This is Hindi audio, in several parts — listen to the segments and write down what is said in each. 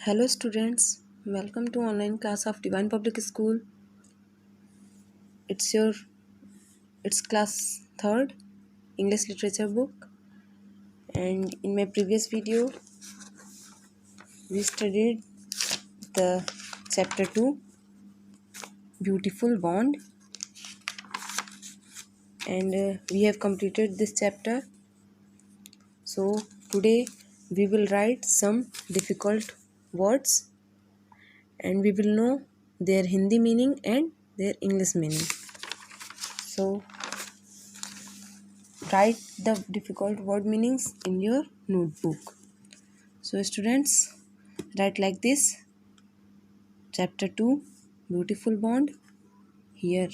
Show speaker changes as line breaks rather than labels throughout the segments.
Hello students, welcome to online class of Divine Public School. It's your it's class 3rd English literature book, and in my previous video we studied the chapter 2 Beautiful Bond, and we have completed this chapter. So today we will write some difficult words and we will know their Hindi meaning and their English meaning. So write the difficult word meanings in your notebook. So students, write like this: chapter 2 Beautiful Bond. Here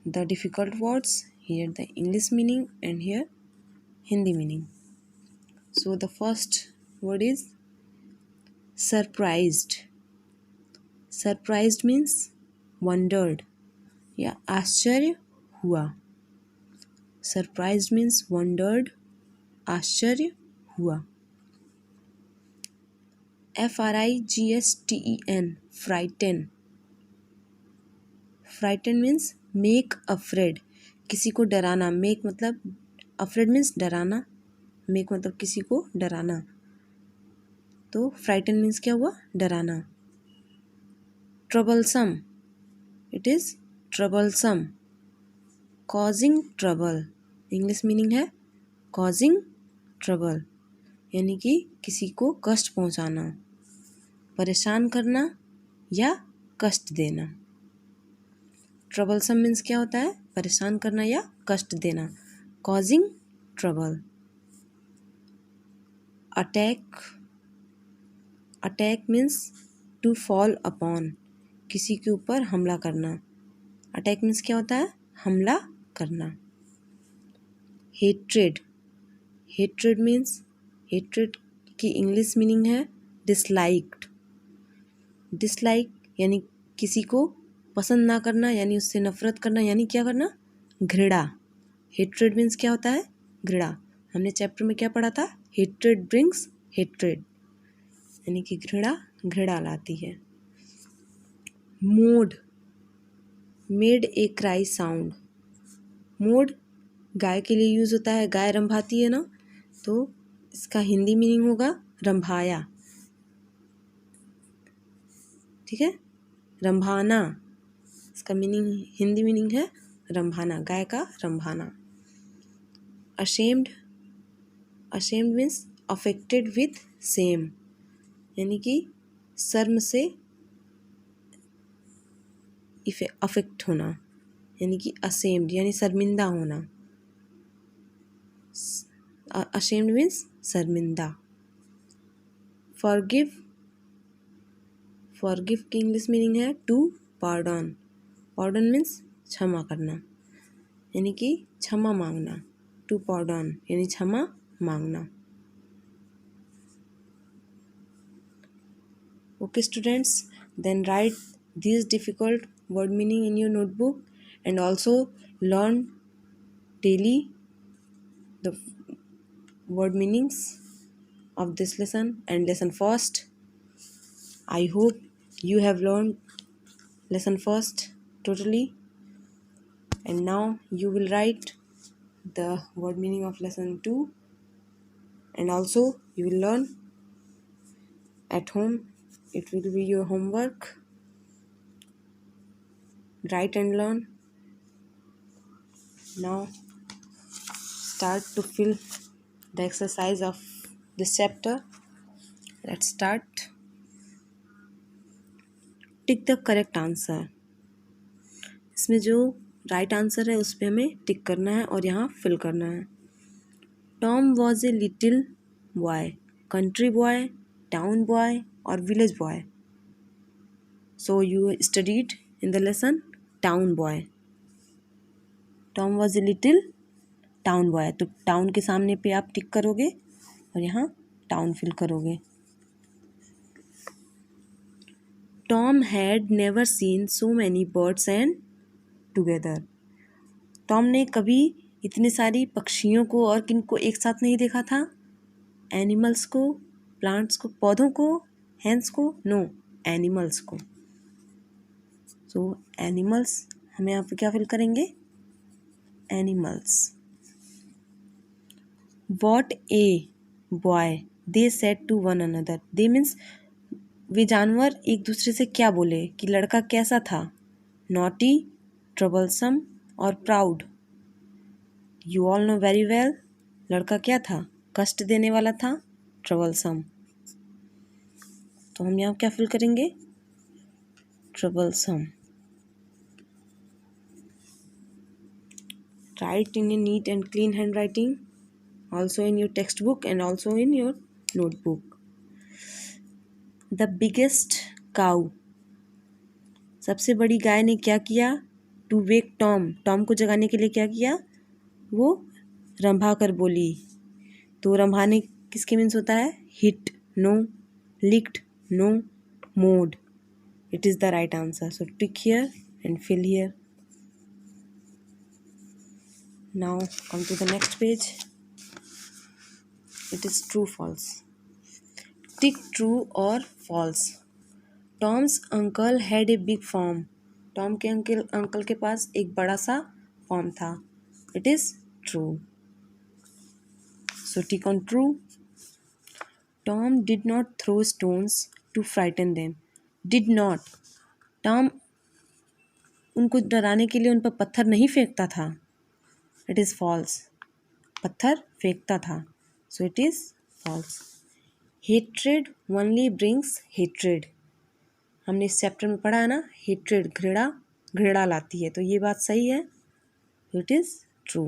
the difficult words, here the English meaning, and here Hindi meaning. So the first word is surprised. Surprised means wondered या आश्चर्य हुआ. Surprised means wondered, आश्चर्य हुआ. FRIGSTEN, frighten. Frighten means make afraid, किसी को डराना. Make मतलब afraid means डराना, make मतलब किसी को डराना. तो frighten means क्या हुआ? डराना. Troublesome, it is troublesome, causing trouble. English meaning है causing trouble, यानी कि किसी को कष्ट पहुंचाना, परेशान करना या कष्ट देना. ट्रबलसम मीन्स क्या होता है? परेशान करना या कष्ट देना. Causing trouble. Attack. Attack means to fall upon, किसी के ऊपर हमला करना. अटैक मीन्स क्या होता है? हमला करना. हेट्रेड. हेट्रेड मीन्स, हेट्रेड की इंग्लिश मीनिंग है डिसलाइक्ड. डिसलाइक यानी किसी को पसंद ना करना, यानी उससे नफरत करना, यानी क्या करना? घृणा. हेट्रेड मीन्स क्या होता है? घृणा. हमने चैप्टर में क्या पढ़ा था? हेट्रेड ब्रिंग्स हेट्रेड, यानी कि घृणा घृणा लाती है. Mooed. Made a cry sound. Mooed गाय के लिए यूज होता है, गाय रंभाती है ना, तो इसका हिंदी मीनिंग होगा रंभाया. ठीक है, रंभाना. इसका मीनिंग, हिंदी मीनिंग है रंभाना, गाय का रंभाना. Ashamed. Ashamed means affected with shame, यानी कि शर्म से अफेक्ट होना, यानी कि अशेम्ड यानी शर्मिंदा होना. अशेम्ड मीन्स शर्मिंदा. फॉरगिव. फॉरगिव की इंग्लिश मीनिंग है टू पार्डन. पार्डन मीन्स क्षमा करना, यानी कि क्षमा मांगना. टू पार्डन यानी क्षमा मांगना. Okay students, then write these difficult word meaning in your notebook and also learn daily the word meanings of this lesson and lesson first. I hope you have learned lesson first totally, and now you will write the word meaning of lesson 2, and also you will learn at home. It will be your homework. Write and learn. Now start to fill the exercise of this chapter. Let's start. Tick the correct answer. इसमें जो राइट आंसर है उस पर हमें टिक करना है और यहाँ फिल करना है. Tom was a little boy, country boy, town boy और village boy. So you studied in the lesson town boy. Tom was a little town boy, तो टाउन के सामने पे आप टिक करोगे और यहाँ टाउन फिल करोगे. Tom had never seen so many birds and together. Tom ने कभी इतने सारी पक्षियों को और किन को एक साथ नहीं देखा था? एनिमल्स को, प्लांट्स को, पौधों को हैंस को? नो, एनिमल्स को। सो एनिमल्स, हमें यहाँ पे क्या फिल करेंगे? Animals. What a boy they said to one another. They means वे जानवर एक दूसरे से क्या बोले कि लड़का कैसा था? नॉटी, ट्रबलसम और proud. You all know very well, लड़का क्या था? कष्ट देने वाला था, ट्रबलसम। तो हम यहाँ क्या फिल करेंगे? Troublesome. Write in a neat and clean handwriting, also in your textbook and also in your notebook. The biggest cow, सबसे बड़ी गाय ने क्या किया? To wake Tom, टॉम को जगाने के लिए क्या किया? वो रंभा कर बोली। तो रंभाने किसके मीन्स होता है? Hit no, licked no, mode. It is the right answer. So tick here and fill here. Now come to the next page. It is true false. Tick true or false. Tom's uncle had a big farm. Tom के अंकल के पास एक बड़ा सा फार्म था. It is true. So tick on true. Tom did not throw stones to frighten them. Did not. Tom उनको डराने के लिए उन पर पत्थर नहीं फेंकता था. It is false. पत्थर फेंकता था. So it is false. Hatred only brings hatred. हमने इस चैप्टर में पढ़ा है ना, हेट्रेड घृणा, घृणा लाती है. तो ये बात सही है. It is true.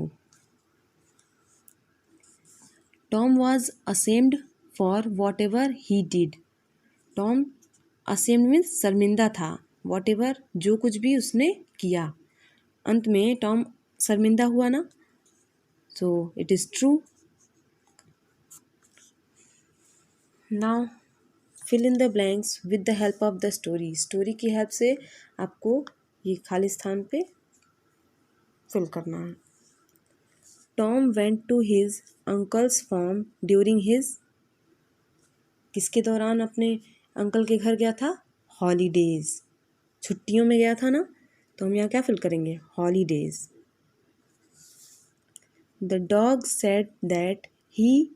Tom was ashamed for what ever he did. Tom ashamed means शर्मिंदा था. वॉट एवर जो कुछ भी उसने किया. अंत में टॉम शर्मिंदा हुआ ना. So it is true. Now fill in the blanks with the help of the story. Story की हेल्प से आपको ये खाली स्थान पे फिल करना है. Tom went to his uncle's farm during his. किसके दौरान अपने अंकल के घर गया था? हॉलीडेज. छुट्टियों में गया था ना. तो हम यहाँ क्या फिल करेंगे? Holidays. The dog said that he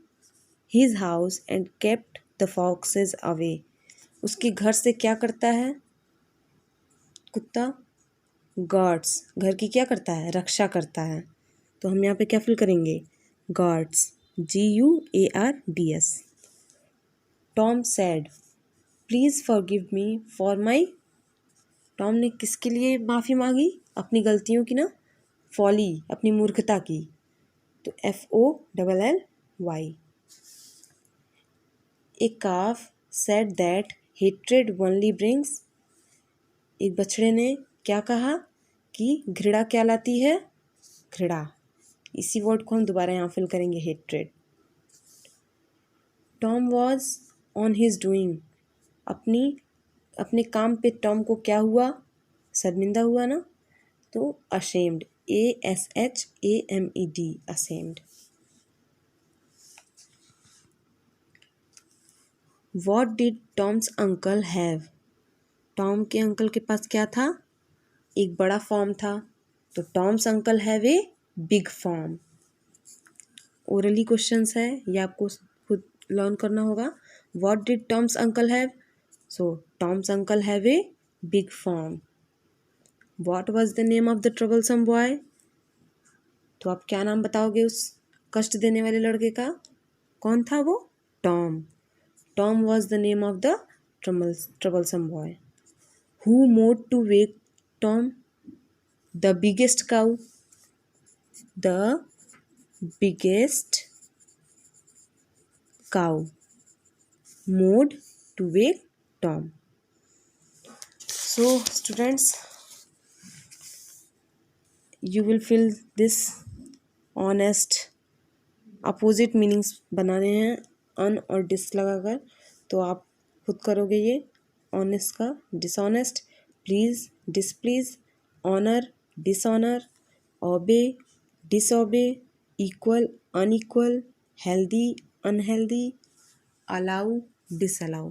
his house and kept the foxes away. उसके घर से क्या करता है कुत्ता? गार्ड्स. घर की क्या करता है? रक्षा करता है. तो हम यहाँ पे क्या फिल करेंगे? Guards. GUARDS. Tom sad please forgive me for my. Tom ने किसके लिए माफ़ी मांगी? अपनी गलतियों की ना. फॉली, अपनी मूर्खता की. तो FOLLY. A calf said that hatred only brings. एक बछड़े ने क्या कहा कि घृणा क्या लाती है? घृणा. इसी वर्ड को हम दोबारा यहाँ फिल करेंगे, hatred. Tom was on his doing. अपने काम पे टॉम को क्या हुआ? शर्मिंदा हुआ ना. तो ashamed. ASHAMED. Ashamed. What did Tom's uncle have. Tom के अंकल के पास क्या था? एक बड़ा फॉर्म था. तो Tom's uncle have a big form. Orally questions है, ये आपको खुद लर्न करना होगा. What did Tom's uncle have. So Tom's uncle have a big form. What was the name of the troublesome boy. तो आप क्या नाम बताओगे उस कष्ट देने वाले लड़के का? कौन था वो? Tom. Tom was the name of the troublesome boy. Who mowed to wake Tom? The biggest cow. The biggest cow mowed to wake Tom. So students, you will fill this honest. Opposite meanings बनाने हैं अन और डिस लगाकर. तो आप खुद करोगे ये. ऑनेस्ट का dishonest, please displease, honour dishonour, obey disobey, equal unequal, healthy unhealthy, allow disallow.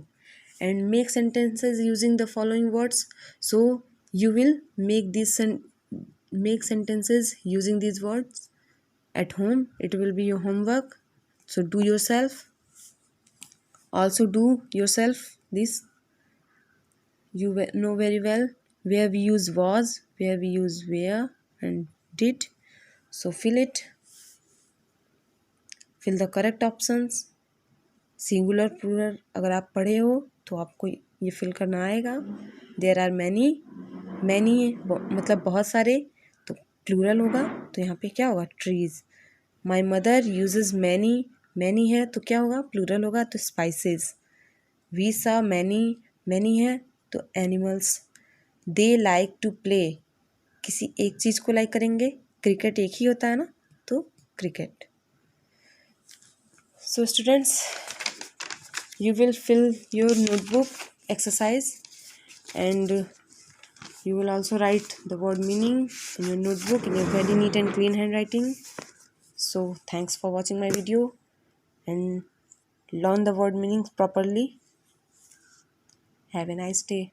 and make sentences using the following words. So you will make make sentences using these words at home. It will be your homework. So do yourself. Also do yourself this. You know very well where we use was, where we use where and did. So fill the correct options. Singular plural अगर आप पढ़े हो तो आपको ये फिल करना आएगा. देयर आर मैनी मतलब बहुत सारे, तो प्लूरल होगा तो यहाँ पे क्या होगा, trees. My mother uses many है तो क्या होगा, प्लूरल होगा तो स्पाइसेस. वी सा मैनी है तो animals. They like to play, किसी एक चीज़ को लाइक करेंगे, क्रिकेट एक ही होता है ना, तो cricket. So students, you will fill your notebook exercise and you will also write the word meaning in your notebook in your very neat and clean handwriting. So thanks for watching my video and learn the word meanings properly. Have a nice day.